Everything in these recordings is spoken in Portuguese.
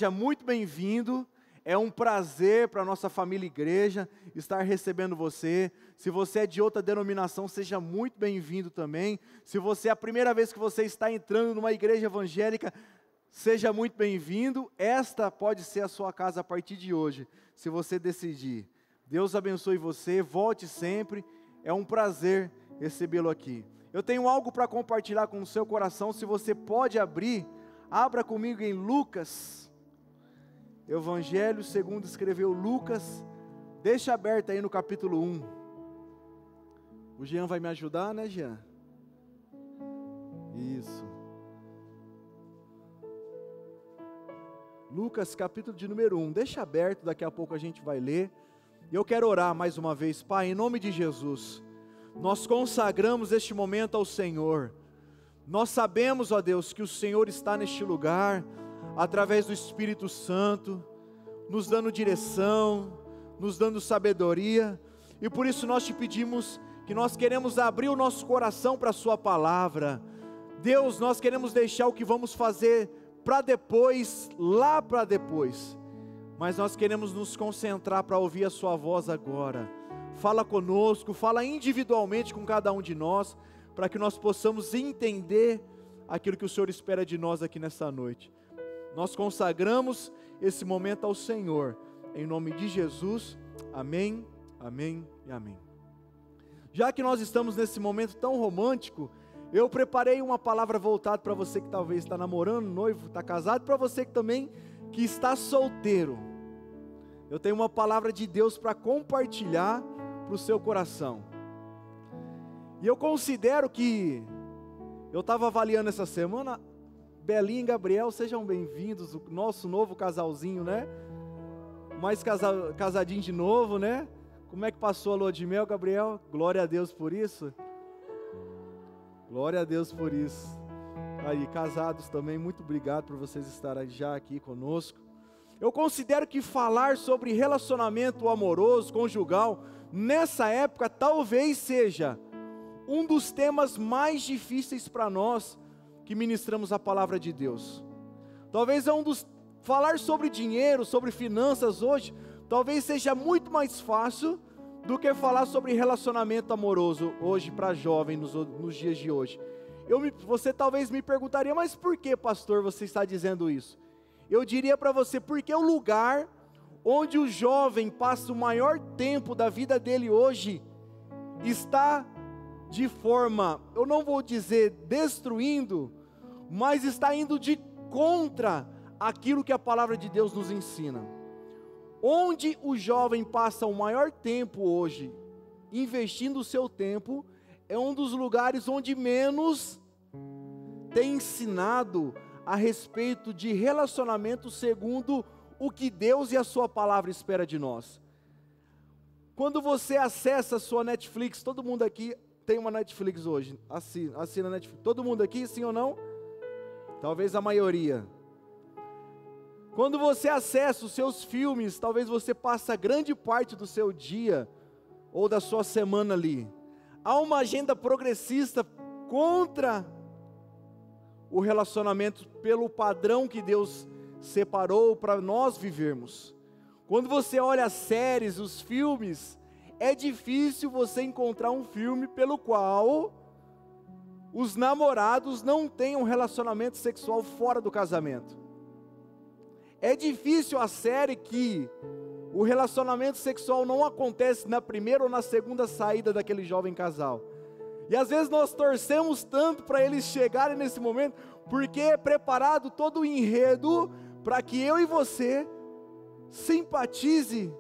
Seja muito bem-vindo, é um prazer para a nossa família igreja estar recebendo você. Se você é de outra denominação, seja muito bem-vindo também. Se você é a primeira vez que você está entrando numa igreja evangélica, seja muito bem-vindo. Esta pode ser a sua casa a partir de hoje, se você decidir. Deus abençoe você, volte sempre, é um prazer recebê-lo aqui. Eu tenho algo para compartilhar com o seu coração, se você pode abrir, abra comigo em Lucas. Evangelho segundo escreveu Lucas, deixa aberto aí no capítulo 1. O Jean vai me ajudar, né, Jean? Isso. Lucas capítulo de número 1, deixa aberto, daqui a pouco a gente vai ler. E eu quero orar mais uma vez. Pai, em nome de Jesus, nós consagramos este momento ao Senhor. Nós sabemos, ó Deus, que o Senhor está neste lugar, através do Espírito Santo, nos dando direção, nos dando sabedoria, e por isso nós te pedimos que nós queremos abrir o nosso coração para a sua palavra. Deus, nós queremos deixar o que vamos fazer para depois, lá para depois, mas nós queremos nos concentrar para ouvir a sua voz agora. Fala conosco, fala individualmente com cada um de nós, para que nós possamos entender aquilo que o Senhor espera de nós aqui nessa noite. Nós consagramos esse momento ao Senhor, em nome de Jesus, amém, amém e amém. Já que nós estamos nesse momento tão romântico, eu preparei uma palavra voltada para você que talvez está namorando, noivo, está casado, para você que também que está solteiro. Eu tenho uma palavra de Deus para compartilhar para o seu coração. E eu considero que, eu estava avaliando essa semana, Belinha e Gabriel, sejam bem-vindos, o nosso novo casalzinho, né? Mais casadinho de novo, né? Como é que passou a lua de mel, Gabriel? Glória a Deus por isso. Glória a Deus por isso. Aí, casados também, muito obrigado por vocês estarem já aqui conosco. Eu considero que falar sobre relacionamento amoroso, conjugal, nessa época, talvez seja um dos temas mais difíceis para nós, que ministramos a palavra de Deus. Talvez falar sobre dinheiro, sobre finanças hoje, talvez seja muito mais fácil do que falar sobre relacionamento amoroso hoje para jovem nos dias de hoje. Você talvez me perguntaria, mas por que, pastor, você está dizendo isso? Eu diria para você, porque o lugar onde o jovem passa o maior tempo da vida dele hoje, está de forma, eu não vou dizer destruindo, mas está indo de contra aquilo que a palavra de Deus nos ensina. Onde o jovem passa o maior tempo hoje, investindo o seu tempo, é um dos lugares onde menos tem ensinado a respeito de relacionamento segundo o que Deus e a sua palavra espera de nós. Quando você acessa a sua Netflix, todo mundo aqui tem uma Netflix hoje, assina a Netflix, todo mundo aqui, sim ou não? Talvez a maioria. Quando você acessa os seus filmes, talvez você passe grande parte do seu dia, ou da sua semana ali. Há uma agenda progressista contra o relacionamento pelo padrão que Deus separou para nós vivermos. Quando você olha as séries, os filmes, é difícil você encontrar um filme pelo qual os namorados não têm um relacionamento sexual fora do casamento. É difícil a série que o relacionamento sexual não acontece na primeira ou na segunda saída daquele jovem casal. E às vezes nós torcemos tanto para eles chegarem nesse momento, porque é preparado todo o enredo para que eu e você simpatize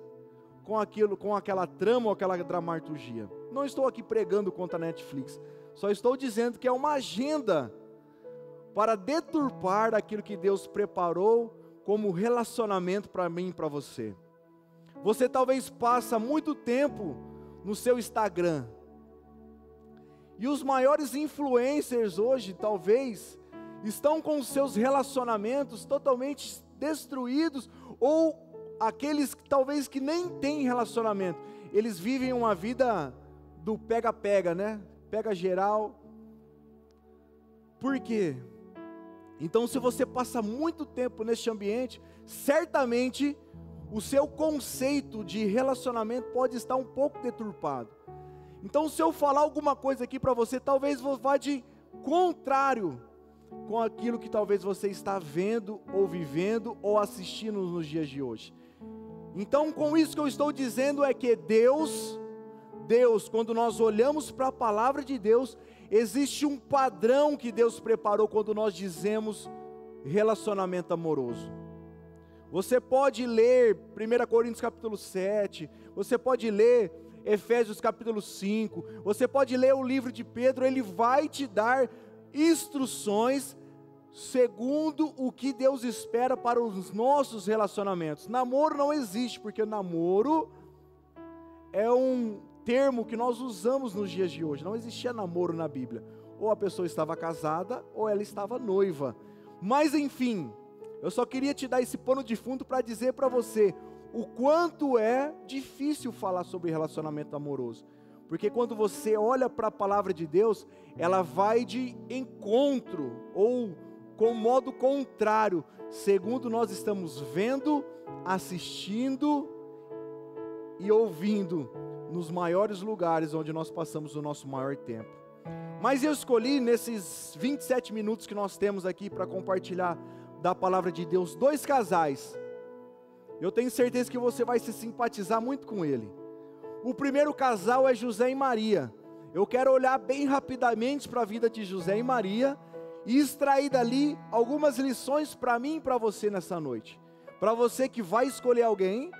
com aquela trama ou aquela dramaturgia. Não estou aqui pregando contra a Netflix, só estou dizendo que é uma agenda para deturpar aquilo que Deus preparou como relacionamento para mim e para você. Você talvez passa muito tempo no seu Instagram, e os maiores influencers hoje, talvez, estão com os seus relacionamentos totalmente destruídos, ou aqueles que talvez que nem têm relacionamento, eles vivem uma vida do pega-pega, né? Pega geral. Por quê? Então, se você passa muito tempo neste ambiente, certamente o seu conceito de relacionamento pode estar um pouco deturpado. Então, se eu falar alguma coisa aqui para você, talvez vá de contrário com aquilo que talvez você está vendo, ou vivendo, ou assistindo nos dias de hoje. Então, com isso que eu estou dizendo é que Deus, quando nós olhamos para a palavra de Deus, existe um padrão que Deus preparou quando nós dizemos relacionamento amoroso. Você pode ler 1 Coríntios capítulo 7, você pode ler Efésios capítulo 5, você pode ler o livro de Pedro, ele vai te dar instruções segundo o que Deus espera para os nossos relacionamentos. Namoro não existe, porque namoro é um termo que nós usamos nos dias de hoje. Não existia namoro na Bíblia. Ou a pessoa estava casada, ou ela estava noiva. Mas enfim, eu só queria te dar esse pano de fundo para dizer para você o quanto é difícil falar sobre relacionamento amoroso. Porque quando você olha para a palavra de Deus, ela vai de encontro, ou com modo contrário, segundo nós estamos vendo, assistindo e ouvindo nos maiores lugares onde nós passamos o nosso maior tempo. Mas eu escolhi nesses 27 minutos que nós temos aqui para compartilhar da palavra de Deus, 2 casais. Eu tenho certeza que você vai se simpatizar muito com ele. O primeiro casal é José e Maria. Eu quero olhar bem rapidamente para a vida de José e Maria e extrair dali algumas lições para mim e para você nessa noite. Para você que vai escolher alguém,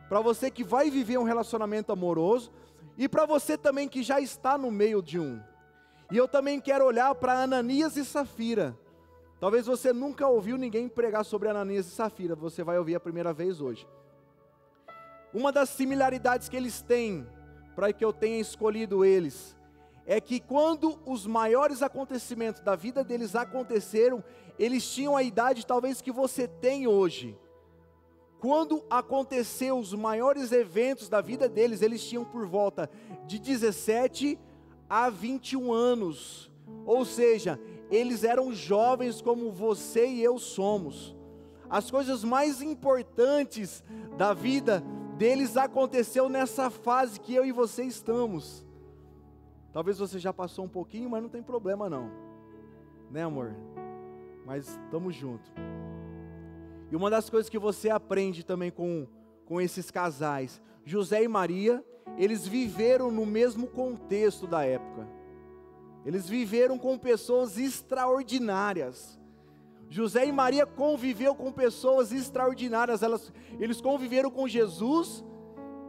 para você que vai viver um relacionamento amoroso e para você também que já está no meio de um. E eu também quero olhar para Ananias e Safira. Talvez você nunca ouviu ninguém pregar sobre Ananias e Safira, você vai ouvir a primeira vez hoje. Uma das similaridades que eles têm, para que eu tenha escolhido eles, é que quando os maiores acontecimentos da vida deles aconteceram, eles tinham a idade talvez que você tem hoje. Quando aconteceu os maiores eventos da vida deles, eles tinham por volta de 17 a 21 anos. Ou seja, eles eram jovens como você e eu somos. As coisas mais importantes da vida deles aconteceu nessa fase que eu e você estamos. Talvez você já passou um pouquinho, mas não tem problema não, né amor? Mas estamos juntos. E uma das coisas que você aprende também com esses casais, José e Maria, eles viveram no mesmo contexto da época. Eles viveram com pessoas extraordinárias. José e Maria conviveu com pessoas extraordinárias. Eles conviveram com Jesus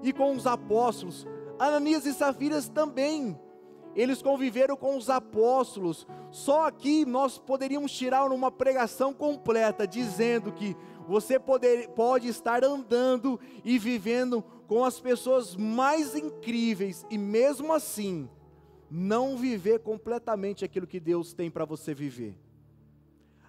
e com os apóstolos. Ananias e Safira também. Eles conviveram com os apóstolos. Só aqui nós poderíamos tirar uma pregação completa, dizendo que você pode estar andando e vivendo com as pessoas mais incríveis, e mesmo assim, não viver completamente aquilo que Deus tem para você viver.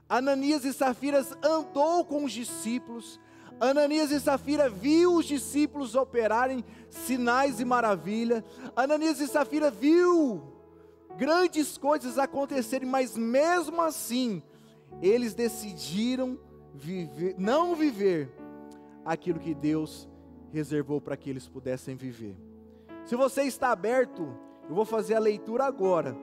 Ananias e Safira andou com os discípulos. Ananias e Safira viu os discípulos operarem sinais e maravilhas. Ananias e Safira viu grandes coisas acontecerem, mas mesmo assim, eles decidiram não viver aquilo que Deus reservou para que eles pudessem viver. Se você está aberto, eu vou fazer a leitura agora,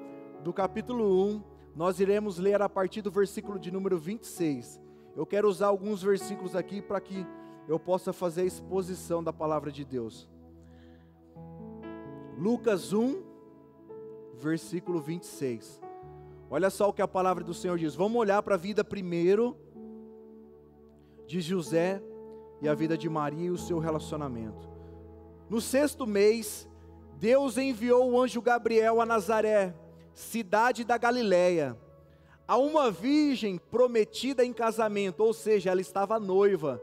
do capítulo 1, nós iremos ler a partir do versículo de número 26. Eu quero usar alguns versículos aqui para que eu possa fazer a exposição da palavra de Deus. Lucas 1, versículo 26. Olha só o que a palavra do Senhor diz. Vamos olhar para a vida primeiro de José e a vida de Maria e o seu relacionamento. No 6º mês, Deus enviou o anjo Gabriel a Nazaré, cidade da Galileia, a uma virgem prometida em casamento, ou seja, ela estava noiva,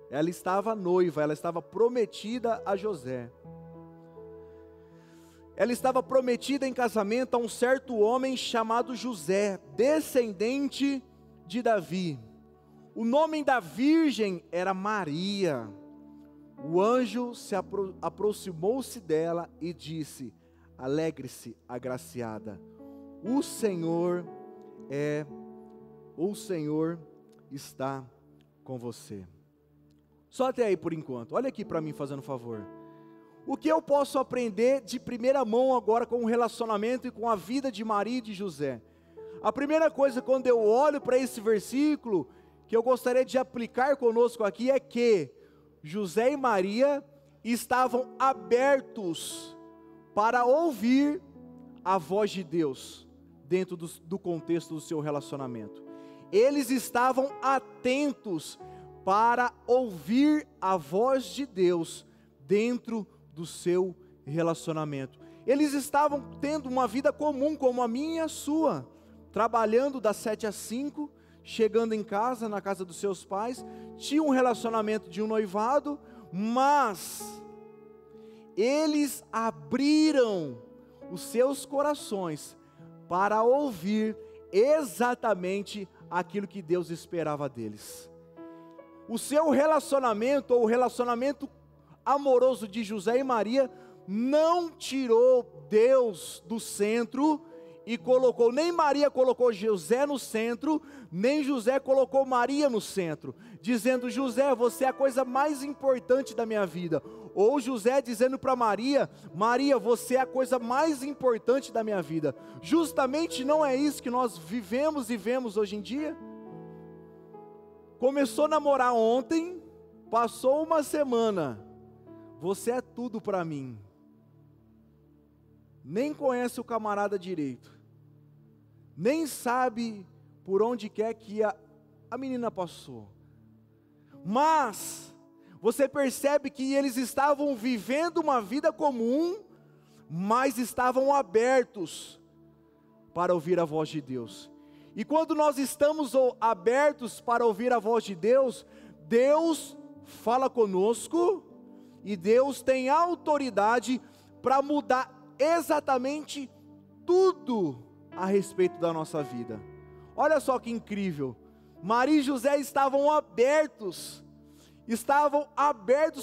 ela estava prometida a José. Ela estava prometida em casamento a um certo homem chamado José, descendente de Davi. O nome da virgem era Maria. O anjo aproximou-se dela e disse: alegre-se, agraciada, o Senhor está com você. Só até aí por enquanto. Olha aqui para mim fazendo um favor. O que eu posso aprender de primeira mão agora com o relacionamento e com a vida de Maria e de José? A primeira coisa, quando eu olho para esse versículo, que eu gostaria de aplicar conosco aqui, é que José e Maria estavam abertos para ouvir a voz de Deus, dentro do contexto do seu relacionamento. Eles estavam atentos para ouvir a voz de Deus, dentro do seu relacionamento. Eles estavam tendo uma vida comum, como a minha e a sua, trabalhando das 7 às 5, chegando em casa, na casa dos seus pais, tinha um relacionamento de um noivado, mas eles abriram os seus corações para ouvir exatamente aquilo que Deus esperava deles. O seu relacionamento, ou o relacionamento amoroso de José e Maria, não tirou Deus do centro e colocou, nem Maria colocou José no centro, nem José colocou Maria no centro, dizendo: José, você é a coisa mais importante da minha vida. Ou José dizendo para Maria: Maria, você é a coisa mais importante da minha vida. Justamente não é isso que nós vivemos e vemos hoje em dia? Começou a namorar ontem, passou uma semana, você é tudo para mim. Nem conhece o camarada direito, nem sabe por onde quer que a menina passou, mas você percebe que eles estavam vivendo uma vida comum, mas estavam abertos para ouvir a voz de Deus. E quando nós estamos abertos para ouvir a voz de Deus, Deus fala conosco, e Deus tem autoridade para mudar exatamente tudo a respeito da nossa vida. Olha só que incrível, Maria e José estavam abertos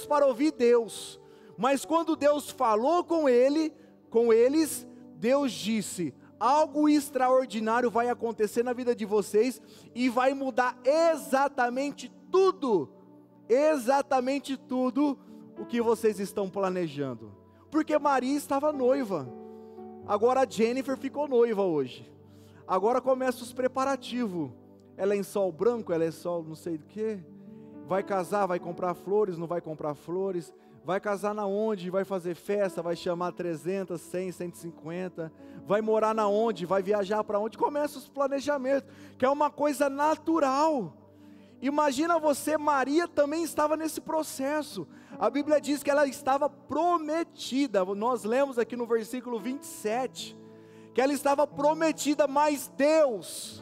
para ouvir Deus, mas quando Deus falou com eles, Deus disse: algo extraordinário vai acontecer na vida de vocês, e vai mudar exatamente tudo o que vocês estão planejando. Porque Maria estava noiva, agora a Jennifer ficou noiva hoje, agora começam os preparativos, ela é lençol branco, ela é lençol não sei do que, vai casar, vai comprar flores, não vai comprar flores, vai casar na onde, vai fazer festa, vai chamar 300, 100, 150, vai morar na onde, vai viajar para onde, começa os planejamentos, que é uma coisa natural. Imagina você, Maria também estava nesse processo. A Bíblia diz que ela estava prometida, nós lemos aqui no versículo 27, que ela estava prometida, mas Deus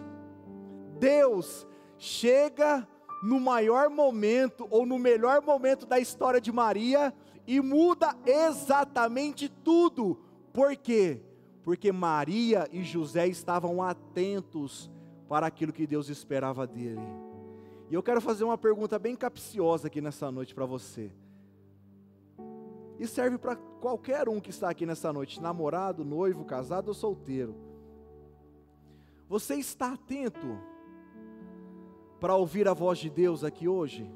chega no maior momento, ou no melhor momento da história de Maria, e muda exatamente tudo. Por quê? Porque Maria e José estavam atentos para aquilo que Deus esperava dele. E eu quero fazer uma pergunta bem capciosa aqui nessa noite para você, e serve para qualquer um que está aqui nessa noite, namorado, noivo, casado ou solteiro. Você está atento para ouvir a voz de Deus aqui hoje?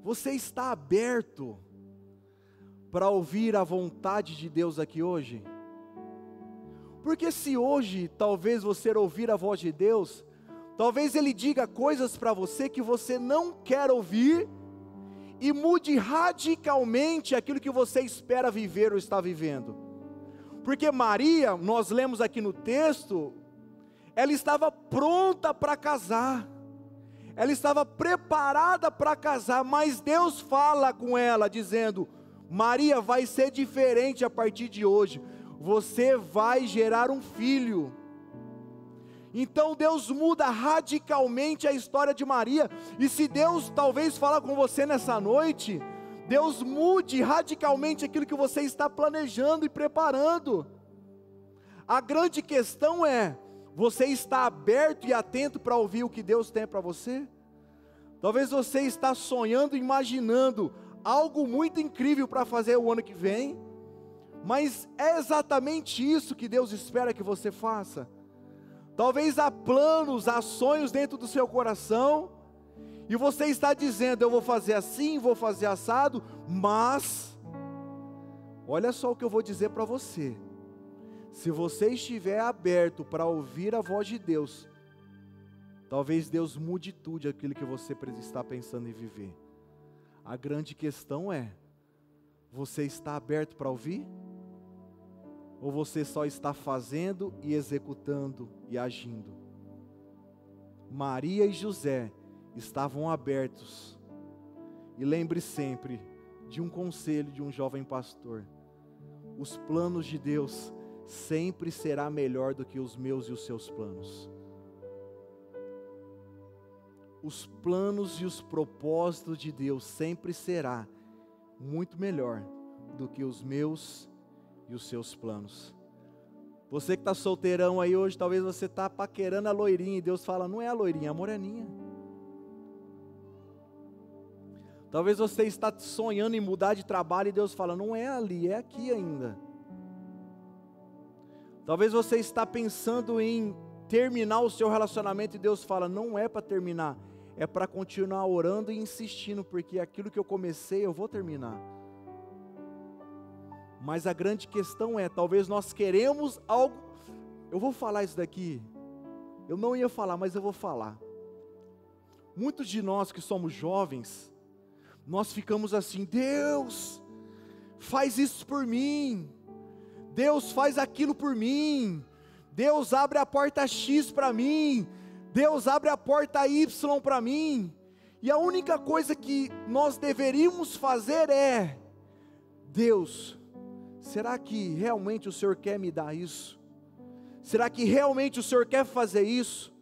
Você está aberto para ouvir a vontade de Deus aqui hoje? Porque se hoje talvez você ouvir a voz de Deus, talvez Ele diga coisas para você que você não quer ouvir, e mude radicalmente aquilo que você espera viver ou está vivendo. Porque Maria, nós lemos aqui no texto, ela estava pronta para casar, ela estava preparada para casar, mas Deus fala com ela dizendo: Maria, vai ser diferente a partir de hoje, você vai gerar um filho. Então Deus muda radicalmente a história de Maria. E se Deus talvez falar com você nessa noite, Deus mude radicalmente aquilo que você está planejando e preparando. A grande questão é: você está aberto e atento para ouvir o que Deus tem para você? Talvez você está sonhando, imaginando algo muito incrível para fazer o ano que vem, mas é exatamente isso que Deus espera que você faça? Talvez há planos, há sonhos dentro do seu coração, e você está dizendo, eu vou fazer assim, vou fazer assado, mas, olha só o que eu vou dizer para você, se você estiver aberto para ouvir a voz de Deus, talvez Deus mude tudo aquilo que você está pensando em viver. A grande questão é, você está aberto para ouvir? Ou você só está fazendo e executando e agindo? Maria e José estavam abertos. E lembre sempre de um conselho de um jovem pastor: os planos de Deus sempre será melhor do que os meus e os seus planos. Os planos e os propósitos de Deus sempre será muito melhor do que os meus e os seus planos. Você que está solteirão aí hoje, talvez você está paquerando a loirinha, e Deus fala, não é a loirinha, é a moreninha. Talvez você está sonhando em mudar de trabalho, e Deus fala, não é ali, é aqui ainda. Talvez você está pensando em terminar o seu relacionamento, e Deus fala, não é para terminar, é para continuar orando e insistindo, porque aquilo que eu comecei, eu vou terminar. Mas a grande questão é, talvez nós queremos algo, eu vou falar isso daqui, eu não ia falar, mas eu vou falar. Muitos de nós que somos jovens, nós ficamos assim, Deus, faz isso por mim, Deus faz aquilo por mim, Deus abre a porta X para mim, Deus abre a porta Y para mim, e a única coisa que nós deveríamos fazer é, Deus, será que realmente o Senhor quer me dar isso? Será que realmente o Senhor quer fazer isso?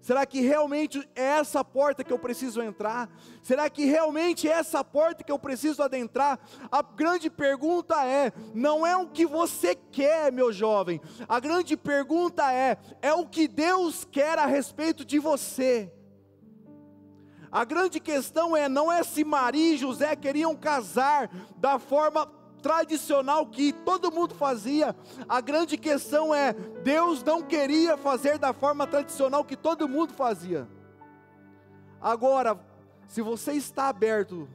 Será que realmente é essa porta que eu preciso entrar? Será que realmente é essa porta que eu preciso adentrar? A grande pergunta é, não é o que você quer, meu jovem. A grande pergunta é o que Deus quer a respeito de você. A grande questão é, não é se Maria e José queriam casar da forma tradicional que todo mundo fazia. A grande questão é, Deus não queria fazer da forma tradicional que todo mundo fazia. Agora, se você está aberto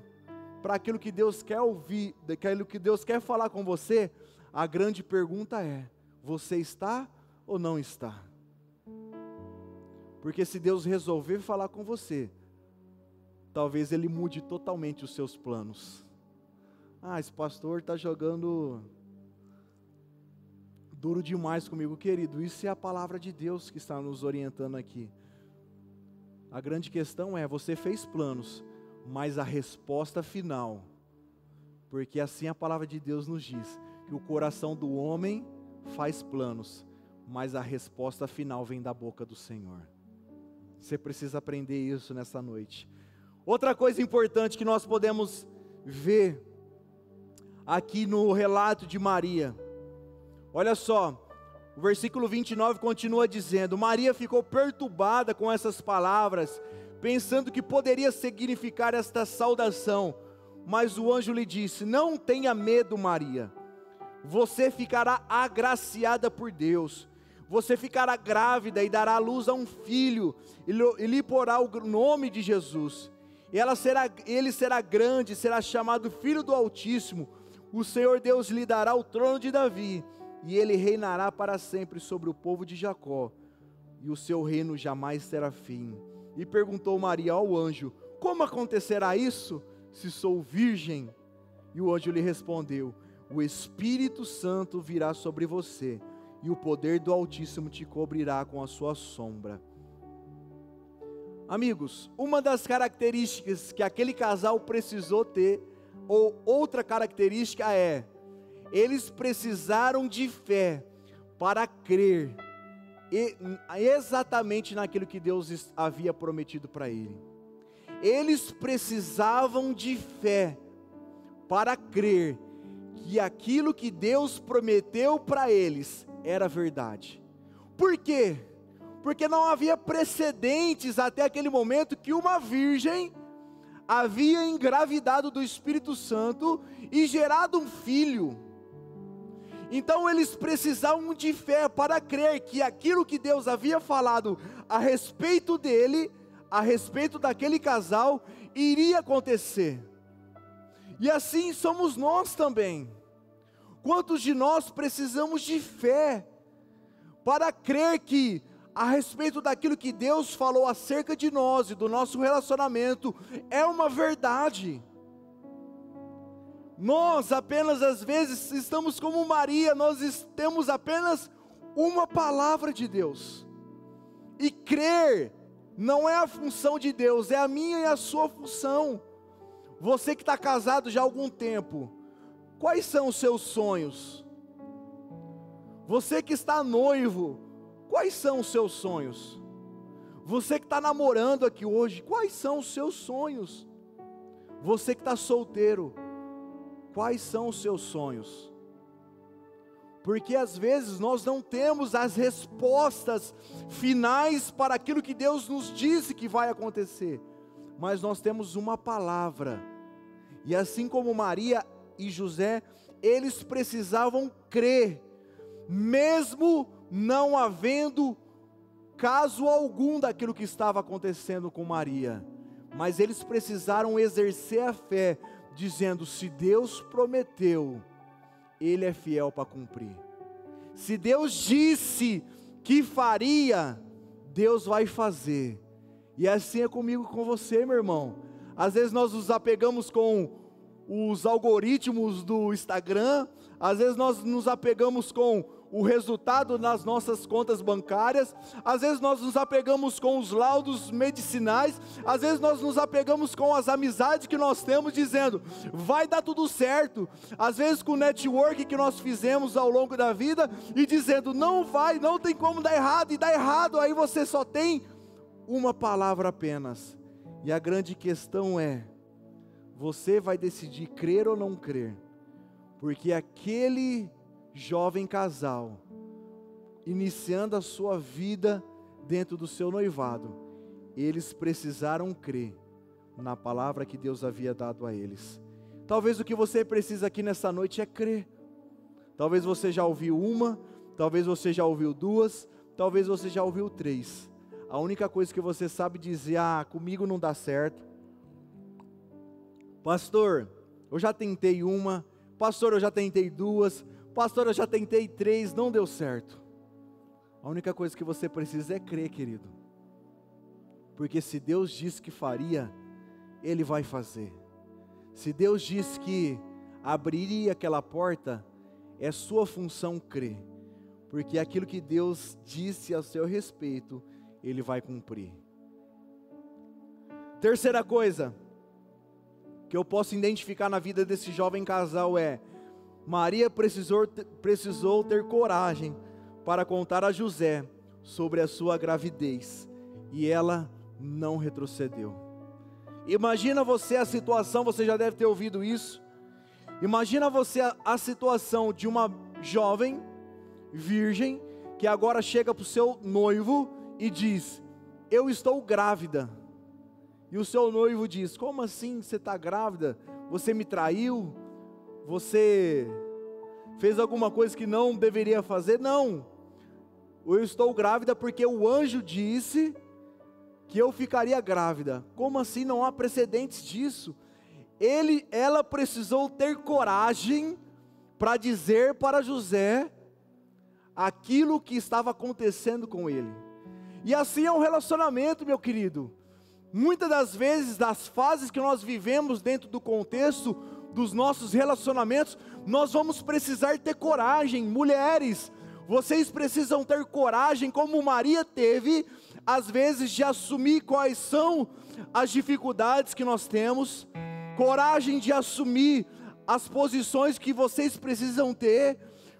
para aquilo que Deus quer ouvir, aquilo que Deus quer falar com você, a grande pergunta é, você está ou não está? Porque se Deus resolver falar com você, talvez Ele mude totalmente os seus planos. Esse pastor está jogando duro demais comigo, querido. Isso é a palavra de Deus que está nos orientando aqui. A grande questão é, você fez planos, mas a resposta final, porque assim a palavra de Deus nos diz, que o coração do homem faz planos, mas a resposta final vem da boca do Senhor. Você precisa aprender isso nessa noite. Outra coisa importante que nós podemos ver aqui no relato de Maria, olha só, o versículo 29 continua dizendo, Maria ficou perturbada com essas palavras, pensando que poderia significar esta saudação, mas o anjo lhe disse, não tenha medo, Maria, você ficará agraciada por Deus, você ficará grávida e dará à luz a um filho, e lhe porá o nome de Jesus, e ele será grande, será chamado Filho do Altíssimo. O Senhor Deus lhe dará o trono de Davi, e ele reinará para sempre sobre o povo de Jacó, e o seu reino jamais terá fim. E perguntou Maria ao anjo, como acontecerá isso, se sou virgem? E o anjo lhe respondeu, o Espírito Santo virá sobre você, e o poder do Altíssimo te cobrirá com a sua sombra. Amigos, uma das características que aquele casal precisou ter, ou outra característica é, eles precisaram de fé para crer exatamente naquilo que Deus havia prometido para ele. Eles precisavam de fé para crer que aquilo que Deus prometeu para eles era verdade. Por quê? Porque não havia precedentes até aquele momento que uma virgem havia engravidado do Espírito Santo e gerado um filho. Então eles precisavam de fé para crer que aquilo que Deus havia falado a respeito dele, a respeito daquele casal, iria acontecer. E assim somos nós também. Quantos de nós precisamos de fé para crer que a respeito daquilo que Deus falou acerca de nós e do nosso relacionamento é uma verdade? Nós apenas às vezes estamos como Maria, nós temos apenas uma palavra de Deus, e crer não é a função de Deus, é a minha e a sua função. Você que está casado já há algum tempo, quais são os seus sonhos? Você que está noivo, quais são os seus sonhos? Você que está namorando aqui hoje, quais são os seus sonhos? Você que está solteiro, quais são os seus sonhos? Porque às vezes nós não temos as respostas finais para aquilo que Deus nos disse que vai acontecer, mas nós temos uma palavra. E assim como Maria e José, eles precisavam crer, mesmo não havendo caso algum daquilo que estava acontecendo com Maria, mas eles precisaram exercer a fé, dizendo: se Deus prometeu, Ele é fiel para cumprir. Se Deus disse que faria, Deus vai fazer. E assim é comigo e com você, meu irmão. Às vezes nós nos apegamos com os algoritmos do Instagram, às vezes nós nos apegamos com o resultado nas nossas contas bancárias, às vezes nós nos apegamos com os laudos medicinais, às vezes nós nos apegamos com as amizades que nós temos, dizendo, vai dar tudo certo, às vezes com o network que nós fizemos ao longo da vida, e dizendo, não vai, não tem como dar errado, e dá errado, aí você só tem uma palavra apenas, e a grande questão é, você vai decidir crer ou não crer, porque aquele jovem casal, iniciando a sua vida dentro do seu noivado, eles precisaram crer na palavra que Deus havia dado a eles. Talvez o que você precisa aqui nessa noite é crer. Talvez você já ouviu uma, talvez você já ouviu duas, talvez você já ouviu três. A única coisa que você sabe dizer, comigo não dá certo. Pastor, eu já tentei uma, pastor, eu já tentei duas, pastor, eu já tentei três, não deu certo. A única coisa que você precisa é crer, querido. Porque se Deus disse que faria, Ele vai fazer. Se Deus disse que abriria aquela porta, é sua função crer. Porque aquilo que Deus disse a seu respeito, Ele vai cumprir. Terceira coisa que eu posso identificar na vida desse jovem casal é: Maria precisou ter coragem para contar a José sobre a sua gravidez, e ela não retrocedeu. Imagina você a situação, você já deve ter ouvido isso, imagina você a situação de uma jovem, virgem, que agora chega para o seu noivo e diz, eu estou grávida, e o seu noivo diz, como assim você está grávida? Você me traiu? Você fez alguma coisa que não deveria fazer? Não, eu estou grávida porque o anjo disse que eu ficaria grávida. Como assim? Não há precedentes disso. Ela precisou ter coragem para dizer para José aquilo que estava acontecendo com ele. E assim é um relacionamento, meu querido. Muitas das vezes, das fases que nós vivemos dentro do contexto dos nossos relacionamentos, nós vamos precisar ter coragem. Mulheres, vocês precisam ter coragem, como Maria teve, às vezes, de assumir quais são as dificuldades que nós temos, coragem de assumir as posições que vocês precisam ter.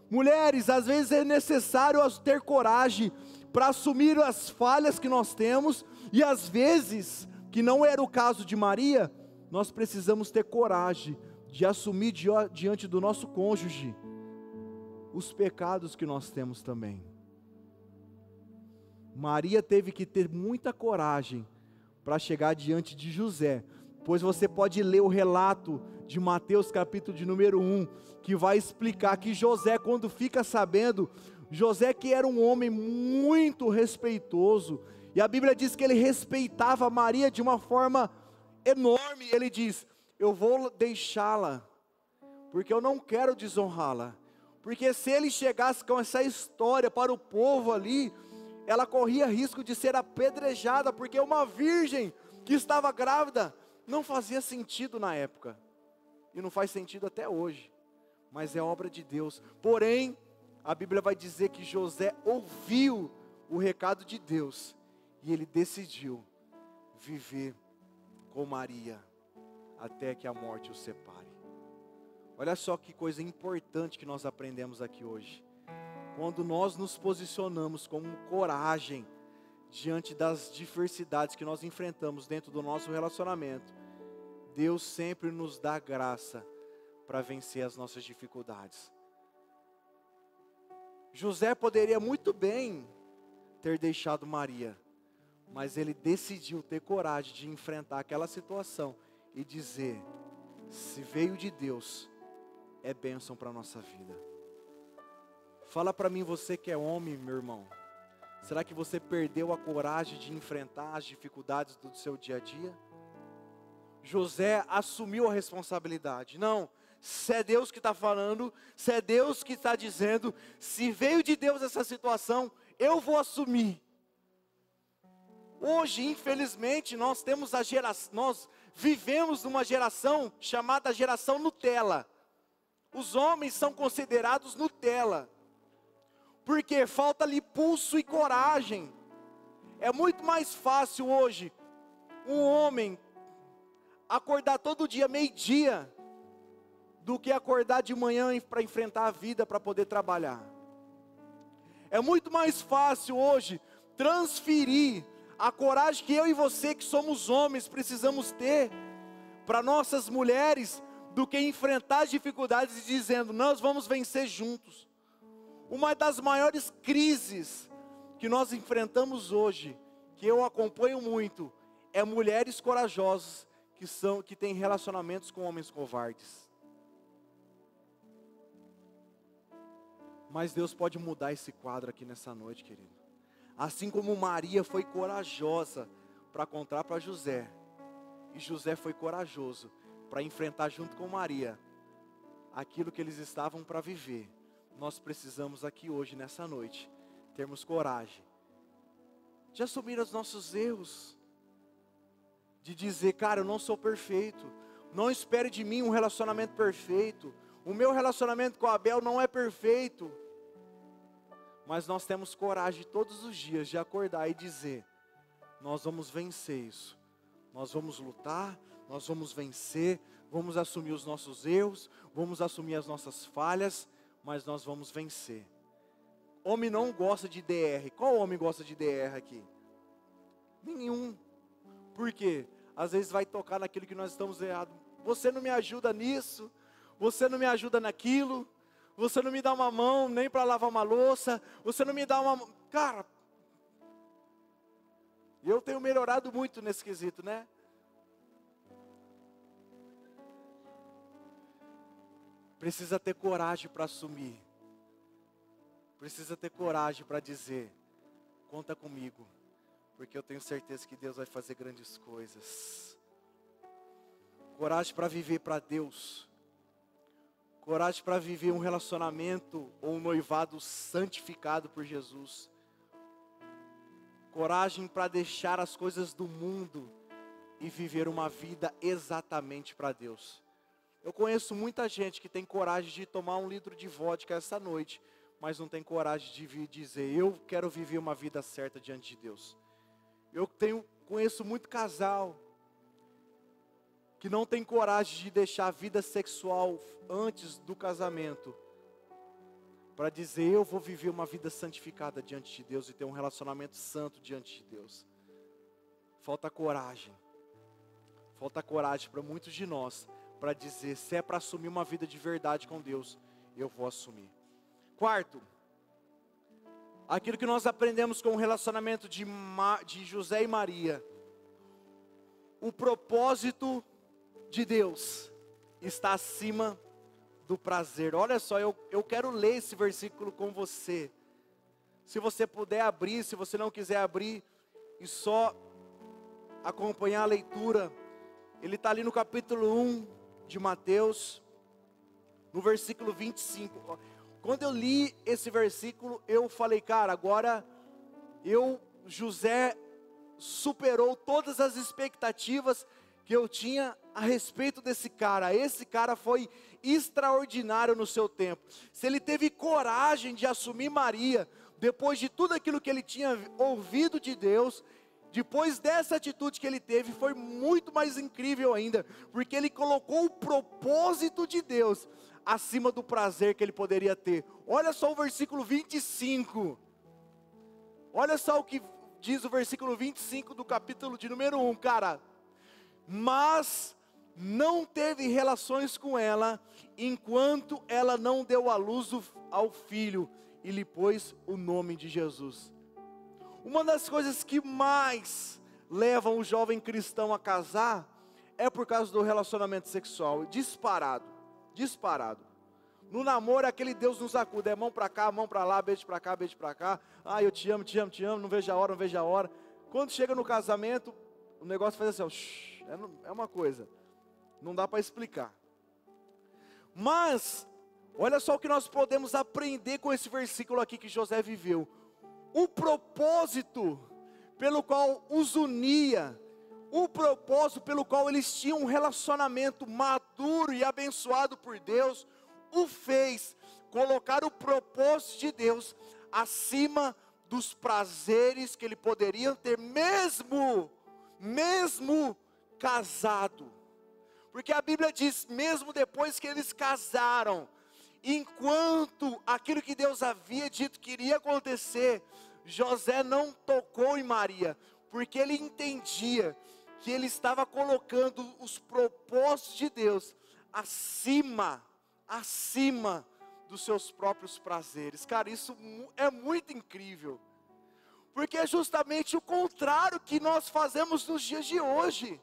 Mulheres, às vezes é necessário ter coragem para assumir as falhas que nós temos, e às vezes, que não era o caso de Maria, nós precisamos ter coragem de assumir diante do nosso cônjuge os pecados que nós temos também. Maria teve que ter muita coragem para chegar diante de José, Depois você pode ler o relato de Mateus capítulo de número 1, que vai explicar que José, quando fica sabendo, José que era um homem muito respeitoso, e a Bíblia diz que ele respeitava Maria de uma forma enorme. Ele diz: eu vou deixá-la, porque eu não quero desonrá-la, porque se ele chegasse com essa história para o povo ali, ela corria risco de ser apedrejada, porque uma virgem que estava grávida não fazia sentido na época, e não faz sentido até hoje, mas é obra de Deus. Porém, a Bíblia vai dizer que José ouviu o recado de Deus, e ele decidiu viver com Maria, até que a morte os separe. Olha só que coisa importante que nós aprendemos aqui hoje. Quando nós nos posicionamos com coragem, diante das diversidades que nós enfrentamos dentro do nosso relacionamento, Deus sempre nos dá graça para vencer as nossas dificuldades. José poderia muito bem ter deixado Maria, mas ele decidiu ter coragem de enfrentar aquela situação e dizer: se veio de Deus, é bênção para a nossa vida. Fala para mim, você que é homem, meu irmão, será que você perdeu a coragem de enfrentar as dificuldades do seu dia a dia? José assumiu a responsabilidade. Não, se é Deus que está falando, se é Deus que está dizendo, se veio de Deus essa situação, eu vou assumir. Hoje, infelizmente, nós vivemos numa geração chamada geração Nutella. Os homens são considerados Nutella, porque falta-lhe pulso e coragem. É muito mais fácil hoje um homem acordar todo dia meio-dia do que acordar de manhã para enfrentar a vida, para poder trabalhar. É muito mais fácil hoje transferir a coragem que eu e você, que somos homens, precisamos ter para nossas mulheres, do que enfrentar as dificuldades e dizendo: nós vamos vencer juntos. Uma das maiores crises que nós enfrentamos hoje, que eu acompanho muito, é mulheres corajosas que têm relacionamentos com homens covardes. Mas Deus pode mudar esse quadro aqui nessa noite, querido. Assim como Maria foi corajosa para contar para José, e José foi corajoso para enfrentar junto com Maria aquilo que eles estavam para viver, nós precisamos aqui hoje, nessa noite, termos coragem de assumir os nossos erros, de dizer: cara, eu não sou perfeito, não espere de mim um relacionamento perfeito, o meu relacionamento com a Abel não é perfeito, mas nós temos coragem todos os dias de acordar e dizer: nós vamos vencer isso, nós vamos lutar, nós vamos vencer, vamos assumir os nossos erros, vamos assumir as nossas falhas, mas nós vamos vencer. Homem não gosta de DR. Qual homem gosta de DR aqui? Nenhum. Por quê? Às vezes vai tocar naquilo que nós estamos errados. Você não me ajuda nisso, você não me ajuda naquilo, você não me dá uma mão nem para lavar uma louça, você não me dá uma... Cara, eu tenho melhorado muito nesse quesito, né? Precisa ter coragem para assumir. Precisa ter coragem para dizer: conta comigo, porque eu tenho certeza que Deus vai fazer grandes coisas. Coragem para viver para Deus. Coragem para viver um relacionamento ou um noivado santificado por Jesus. Coragem para deixar as coisas do mundo e viver uma vida exatamente para Deus. Eu conheço muita gente que tem coragem de tomar um litro de vodka essa noite, mas não tem coragem de vir dizer: eu quero viver uma vida certa diante de Deus. Conheço muito casal que não tem coragem de deixar a vida sexual antes do casamento, para dizer: eu vou viver uma vida santificada diante de Deus e ter um relacionamento santo diante de Deus. Falta coragem para muitos de nós, para dizer: se é para assumir uma vida de verdade com Deus, eu vou assumir. Quarto, aquilo que nós aprendemos com o relacionamento de José e Maria, o propósito de Deus está acima do prazer. Olha só, eu quero ler esse versículo com você. Se você puder abrir, se você não quiser abrir e só acompanhar a leitura, ele está ali no capítulo 1 de Mateus, no versículo 25. Quando eu li esse versículo, eu falei, cara, agora José superou todas as expectativas que eu tinha a respeito desse cara. Esse cara foi extraordinário no seu tempo. Se ele teve coragem de assumir Maria, depois de tudo aquilo que ele tinha ouvido de Deus, depois dessa atitude que ele teve, foi muito mais incrível ainda, porque ele colocou o propósito de Deus acima do prazer que ele poderia ter. Olha só o versículo 25. Olha só o que diz o versículo 25 do capítulo de número 1, cara. Mas não teve relações com ela, enquanto ela não deu à luz ao filho, e lhe pôs o nome de Jesus. Uma das coisas que mais levam o jovem cristão a casar, é por causa do relacionamento sexual, disparado. No namoro é aquele Deus nos acuda, é mão para cá, mão para lá, beijo para cá, beijo para cá. Ah, eu te amo, te amo, te amo, não vejo a hora, não vejo a hora. Quando chega no casamento, o negócio faz assim, ó, é uma coisa, não dá para explicar. Mas, olha só o que nós podemos aprender com esse versículo aqui que José viveu. O propósito pelo qual os unia, o propósito pelo qual eles tinham um relacionamento maduro e abençoado por Deus, o fez colocar o propósito de Deus acima dos prazeres que ele poderia ter, mesmo casado. Porque a Bíblia diz, mesmo depois que eles casaram, enquanto aquilo que Deus havia dito que iria acontecer, José não tocou em Maria, porque ele entendia que ele estava colocando os propósitos de Deus acima dos seus próprios prazeres. Cara, isso é muito incrível, porque é justamente o contrário que nós fazemos nos dias de hoje.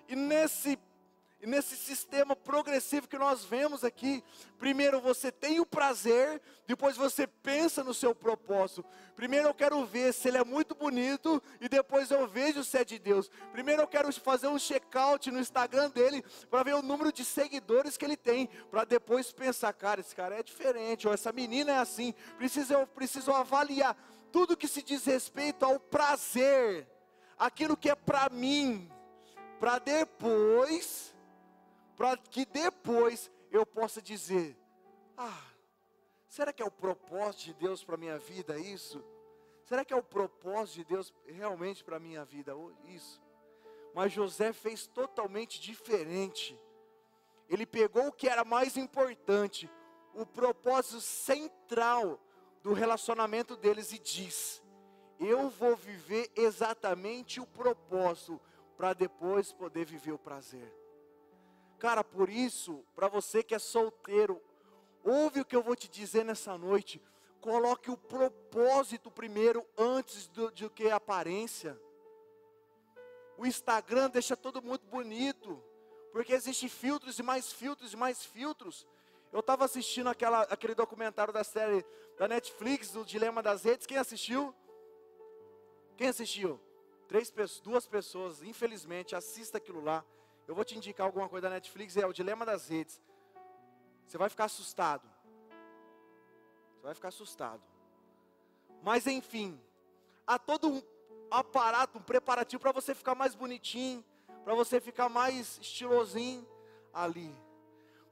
E nesse sistema progressivo que nós vemos aqui, primeiro você tem o prazer, depois você pensa no seu propósito. Primeiro eu quero ver se ele é muito bonito, e depois eu vejo se é de Deus. Primeiro eu quero fazer um check-out no Instagram dele, para ver o número de seguidores que ele tem, para depois pensar, cara, esse cara é diferente, ou essa menina é assim. Eu preciso avaliar tudo que se diz respeito ao prazer, aquilo que é para mim, para que depois eu possa dizer, será que é o propósito de Deus para a minha vida isso? Será que é o propósito de Deus realmente para a minha vida isso? Mas José fez totalmente diferente. Ele pegou o que era mais importante, o propósito central do relacionamento deles, e diz, eu vou viver exatamente o propósito, para depois poder viver o prazer. Cara, por isso, para você que é solteiro, ouve o que eu vou te dizer nessa noite. Coloque o propósito primeiro, antes do que a aparência. O Instagram deixa todo mundo bonito, porque existem filtros e mais filtros e mais filtros. Eu estava assistindo aquele documentário da série da Netflix, do Dilema das Redes. Quem assistiu? Quem assistiu? 2 pessoas, infelizmente. Assista aquilo lá. Eu vou te indicar alguma coisa da Netflix, é o Dilema das Redes. Você vai ficar assustado. Mas enfim, há todo um aparato, um preparativo para você ficar mais bonitinho, para você ficar mais estilosinho ali.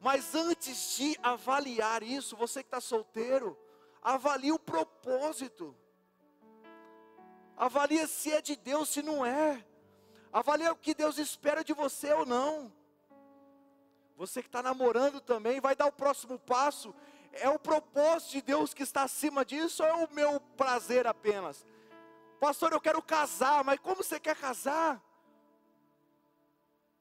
Mas antes de avaliar isso, você que está solteiro, avalie o propósito. Avalie se é de Deus, se não é. Avalie o que Deus espera de você ou não. Você que está namorando também, vai dar o próximo passo. É o propósito de Deus que está acima disso, ou é o meu prazer apenas? Pastor, eu quero casar, mas como você quer casar?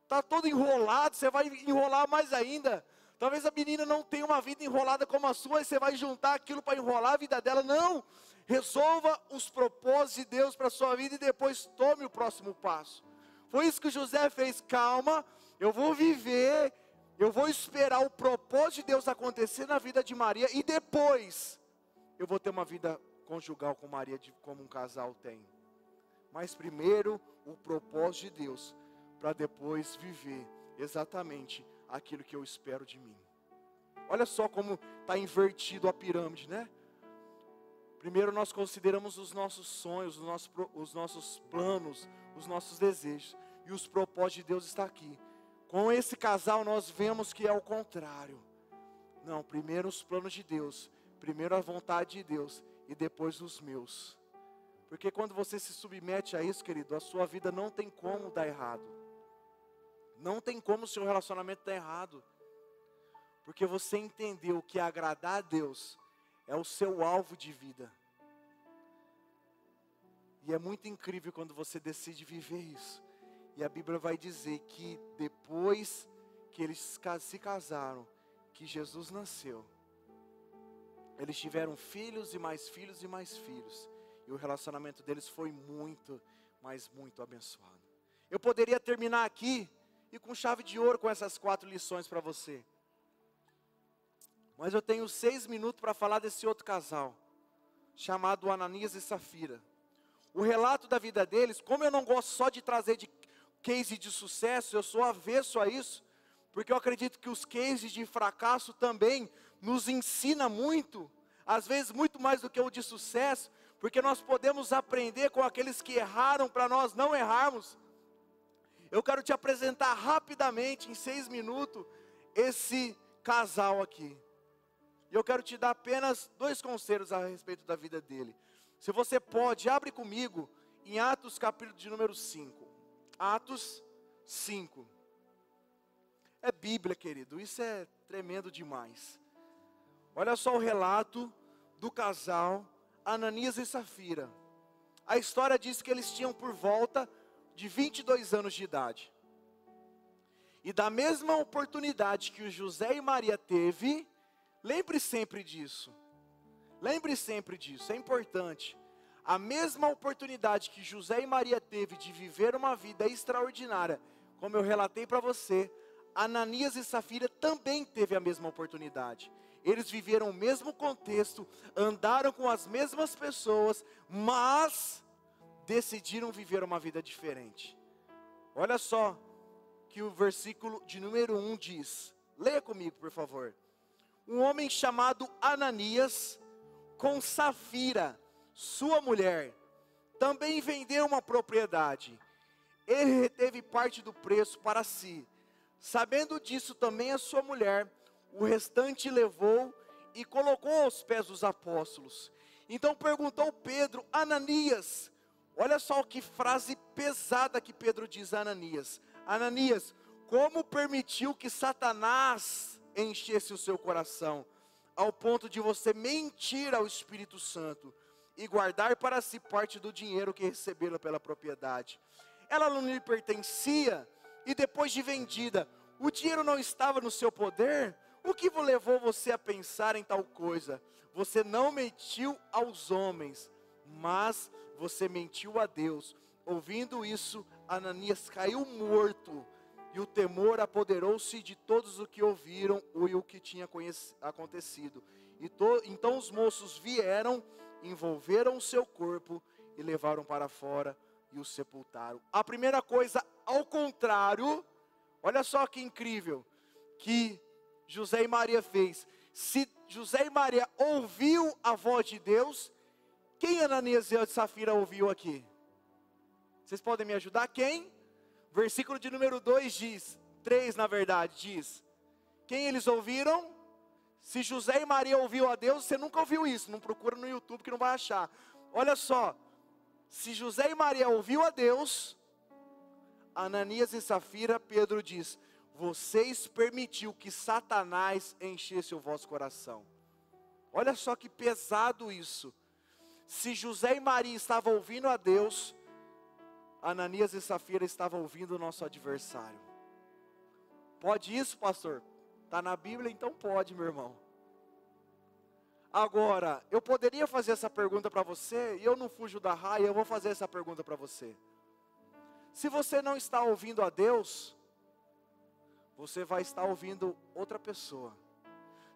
Está todo enrolado, você vai enrolar mais ainda. Talvez a menina não tenha uma vida enrolada como a sua, e você vai juntar aquilo para enrolar a vida dela. Não, resolva os propósitos de Deus para a sua vida, e depois tome o próximo passo. Foi isso que José fez. Calma, eu vou viver, eu vou esperar o propósito de Deus acontecer na vida de Maria, e depois eu vou ter uma vida conjugal com Maria, como um casal tem. Mas primeiro o propósito de Deus, para depois viver exatamente aquilo que eu espero de mim. Olha só como está invertido a pirâmide, né? Primeiro nós consideramos os nossos sonhos, os nossos planos, os nossos desejos. E os propósitos de Deus estão aqui. Com esse casal nós vemos que é o contrário. Não, primeiro os planos de Deus, primeiro a vontade de Deus e depois os meus. Porque quando você se submete a isso, querido, a sua vida não tem como dar errado. Não tem como o seu relacionamento dar errado. Porque você entendeu que agradar a Deus é o seu alvo de vida. E é muito incrível quando você decide viver isso. E a Bíblia vai dizer que depois que eles se casaram, que Jesus nasceu, eles tiveram filhos e mais filhos e mais filhos. E o relacionamento deles foi muito, mas muito abençoado. Eu poderia terminar aqui e com chave de ouro com essas 4 lições para você. Mas eu tenho 6 minutos para falar desse outro casal, chamado Ananias e Safira. O relato da vida deles, como eu não gosto só de trazer de case de sucesso, eu sou avesso a isso, porque eu acredito que os cases de fracasso também nos ensina muito, às vezes muito mais do que o de sucesso, porque nós podemos aprender com aqueles que erraram para nós não errarmos. Eu quero te apresentar rapidamente, em 6 minutos, esse casal aqui. E eu quero te dar apenas 2 conselhos a respeito da vida dele. Se você pode, abre comigo em Atos capítulo de número 5. Atos 5. É Bíblia, querido, isso é tremendo demais. Olha só o relato do casal Ananias e Safira. A história diz que eles tinham por volta de 22 anos de idade. E da mesma oportunidade que o José e Maria teve, lembre sempre disso. Lembre sempre disso, é importante. A mesma oportunidade que José e Maria teve de viver uma vida extraordinária, como eu relatei para você, Ananias e Safira também teve a mesma oportunidade. Eles viveram o mesmo contexto, andaram com as mesmas pessoas, mas decidiram viver uma vida diferente. Olha só que o versículo de número 1 diz. Leia comigo, por favor. Um homem chamado Ananias, com Safira, sua mulher, também vendeu uma propriedade. Ele reteve parte do preço para si. Sabendo disso também a sua mulher, o restante levou e colocou aos pés dos apóstolos. Então perguntou Pedro: Ananias, olha só que frase pesada que Pedro diz a Ananias. Ananias, como permitiu que Satanás enchesse o seu coração, ao ponto de você mentir ao Espírito Santo e guardar para si parte do dinheiro que recebera pela propriedade? Ela não lhe pertencia, e depois de vendida, o dinheiro não estava no seu poder? O que levou você a pensar em tal coisa? Você não mentiu aos homens, mas você mentiu a Deus. Ouvindo isso, Ananias caiu morto, e o temor apoderou-se de todos os que ouviram e o que tinha acontecido. Então os moços vieram, envolveram o seu corpo e levaram para fora e o sepultaram. A primeira coisa, ao contrário, olha só que incrível, que José e Maria fez. Se José e Maria ouviu a voz de Deus, quem Ananias e Safira ouviu aqui? Vocês podem me ajudar? Quem? Versículo de número 2 diz, 3 na verdade, diz. Quem eles ouviram? Se José e Maria ouviu a Deus, você nunca ouviu isso, não procura no YouTube que não vai achar. Olha só, se José e Maria ouviu a Deus, Ananias e Safira, Pedro diz: vocês permitiu que Satanás enchesse o vosso coração. Olha só que pesado isso. Se José e Maria estavam ouvindo a Deus, Ananias e Safira estavam ouvindo o nosso adversário. Pode isso, pastor? Está na Bíblia, então pode, meu irmão. Agora, eu poderia fazer essa pergunta para você, e eu não fujo da raia, eu vou fazer essa pergunta para você. Se você não está ouvindo a Deus, você vai estar ouvindo outra pessoa.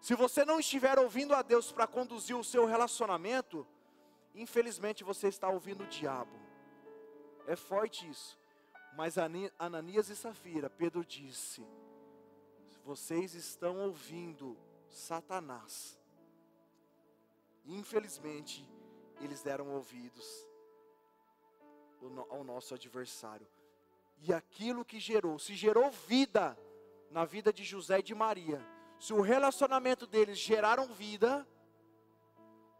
Se você não estiver ouvindo a Deus para conduzir o seu relacionamento, infelizmente você está ouvindo o diabo. É forte isso. Mas Ananias e Safira, Pedro disse: vocês estão ouvindo Satanás. Infelizmente, eles deram ouvidos ao nosso adversário. E aquilo que se gerou vida na vida de José e de Maria, se o relacionamento deles geraram vida,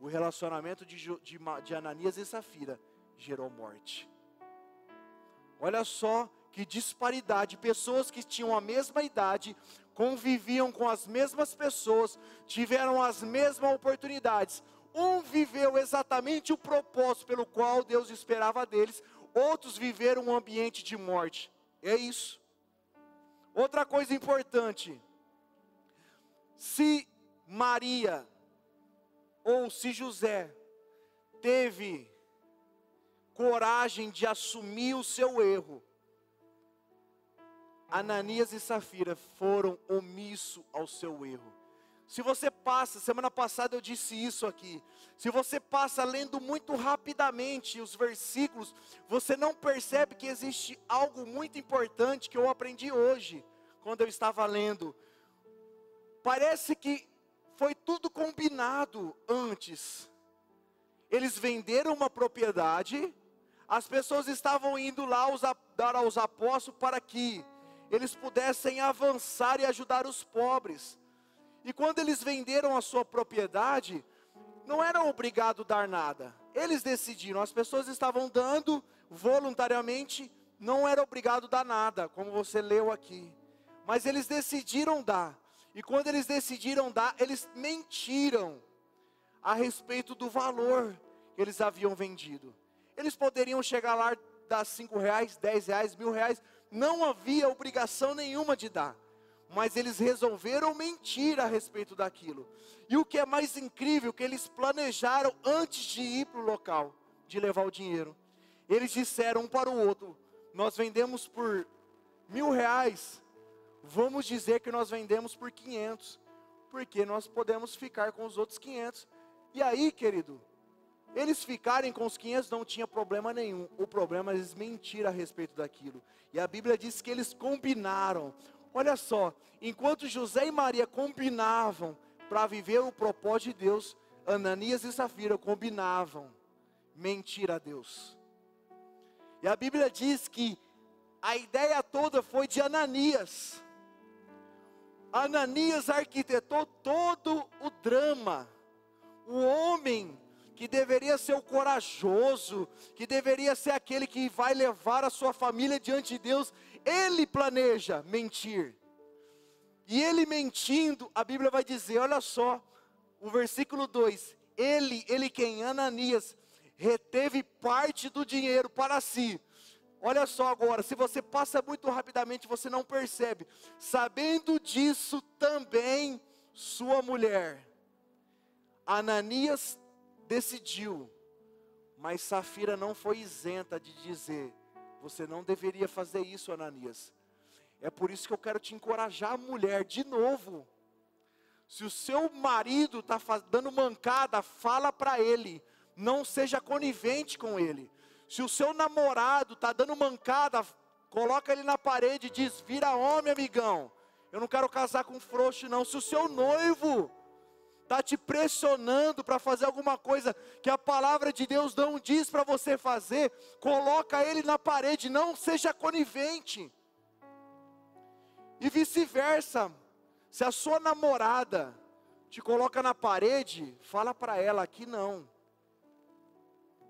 o relacionamento de Ananias e Safira gerou morte. Olha só que disparidade, pessoas que tinham a mesma idade, conviviam com as mesmas pessoas, tiveram as mesmas oportunidades. Um viveu exatamente o propósito pelo qual Deus esperava deles, outros viveram um ambiente de morte. É isso. Outra coisa importante, se Maria ou se José teve coragem de assumir o seu erro, Ananias e Safira foram omissos ao seu erro. Se você passa, semana passada eu disse isso aqui, se você passa lendo muito rapidamente os versículos, você não percebe que existe algo muito importante que eu aprendi hoje, quando eu estava lendo. Parece que foi tudo combinado antes. Eles venderam uma propriedade, as pessoas estavam indo lá dar aos apóstolos para que eles pudessem avançar e ajudar os pobres. E quando eles venderam a sua propriedade, não eram obrigados a dar nada. Eles decidiram, as pessoas estavam dando voluntariamente, não era obrigado a dar nada, como você leu aqui. Mas eles decidiram dar. E quando eles decidiram dar, eles mentiram a respeito do valor que eles haviam vendido. Eles poderiam chegar lá, dar R$5, R$10, R$1.000, não havia obrigação nenhuma de dar. Mas eles resolveram mentir a respeito daquilo. E o que é mais incrível, que eles planejaram antes de ir para o local, de levar o dinheiro. Eles disseram um para o outro: nós vendemos por R$1.000, vamos dizer que nós vendemos por 500, porque nós podemos ficar com os outros 500. E aí, querido, eles ficarem com os 500 não tinha problema nenhum. O problema é eles mentir a respeito daquilo. E a Bíblia diz que eles combinaram. Olha só, enquanto José e Maria combinavam para viver o propósito de Deus, Ananias e Safira combinavam mentir a Deus. E a Bíblia diz que a ideia toda foi de Ananias. Ananias arquitetou todo o drama. O homem que deveria ser o corajoso, que deveria ser aquele que vai levar a sua família diante de Deus, ele planeja mentir. E ele mentindo, a Bíblia vai dizer, olha só, o versículo 2, ele quem? Ananias, reteve parte do dinheiro para si. Olha só agora, se você passa muito rapidamente, você não percebe. Sabendo disso também sua mulher. Ananias decidiu, mas Safira não foi isenta de dizer: você não deveria fazer isso, Ananias. É por isso que eu quero te encorajar, mulher, de novo. Se o seu marido está dando mancada, fala para ele, não seja conivente com ele. Se o seu namorado está dando mancada, coloca ele na parede e diz: vira homem, amigão, eu não quero casar com frouxo não. Se o seu noivo está te pressionando para fazer alguma coisa que a palavra de Deus não diz para você fazer, coloca ele na parede, não seja conivente. E vice-versa, se a sua namorada te coloca na parede, fala para ela que não.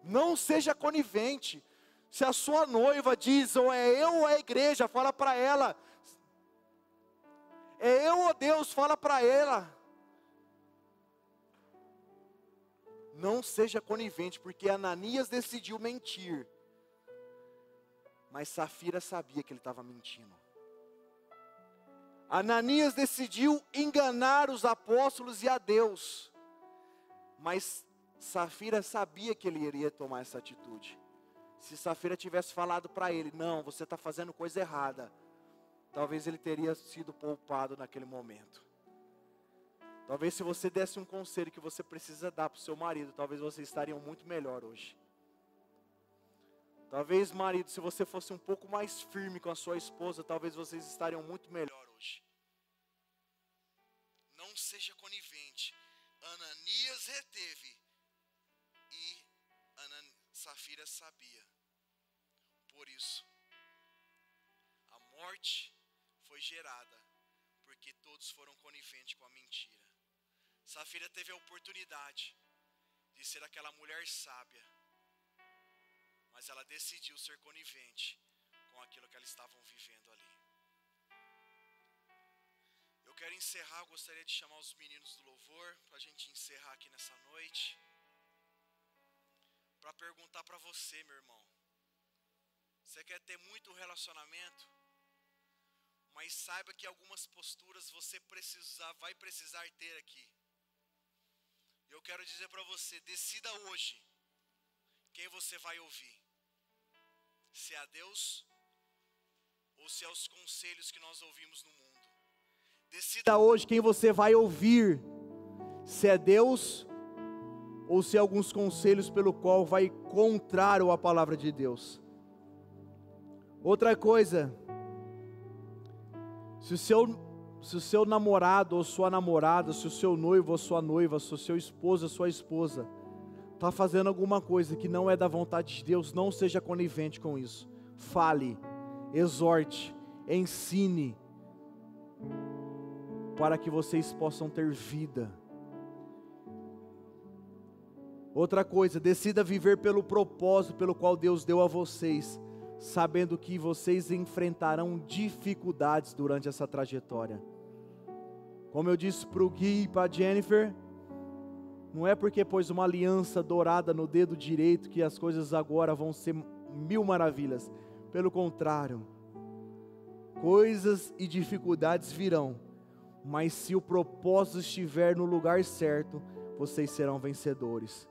Não seja conivente. Se a sua noiva diz, ou é eu ou é a igreja, fala para ela. É eu ou Deus, fala para ela. Não seja conivente, porque Ananias decidiu mentir. Mas Safira sabia que ele estava mentindo. Ananias decidiu enganar os apóstolos e a Deus. Mas Safira sabia que ele iria tomar essa atitude. Se Safira tivesse falado para ele: não, você está fazendo coisa errada, talvez ele teria sido poupado naquele momento. Talvez se você desse um conselho que você precisa dar para o seu marido, talvez vocês estariam muito melhor hoje. Talvez, marido, se você fosse um pouco mais firme com a sua esposa, talvez vocês estariam muito melhor hoje. Não seja conivente. Ananias reteve e Safira sabia. Por isso, a morte foi gerada, porque todos foram coniventes com a mentira. Safira teve a oportunidade de ser aquela mulher sábia, mas ela decidiu ser conivente com aquilo que elas estavam vivendo ali. Eu quero encerrar, gostaria de chamar os meninos do louvor, para a gente encerrar aqui nessa noite, para perguntar para você, meu irmão, você quer ter muito relacionamento, mas saiba que algumas posturas você vai precisar ter aqui. Eu quero dizer para você, decida hoje quem você vai ouvir. Se é a Deus ou se é os conselhos que nós ouvimos no mundo. Decida hoje quem você vai ouvir. Se é Deus ou se é alguns conselhos pelo qual vai contrário à palavra de Deus. Outra coisa, se o seu namorado ou sua namorada, se o seu noivo ou sua noiva, se o seu esposo ou sua esposa está fazendo alguma coisa que não é da vontade de Deus, não seja conivente com isso. Fale, exorte, ensine, para que vocês possam ter vida. Outra coisa, decida viver pelo propósito pelo qual Deus deu a vocês, sabendo que vocês enfrentarão dificuldades durante essa trajetória. Como eu disse para o Gui e para a Jennifer, não é porque pôs uma aliança dourada no dedo direito que as coisas agora vão ser mil maravilhas. Pelo contrário, coisas e dificuldades virão, mas se o propósito estiver no lugar certo, vocês serão vencedores.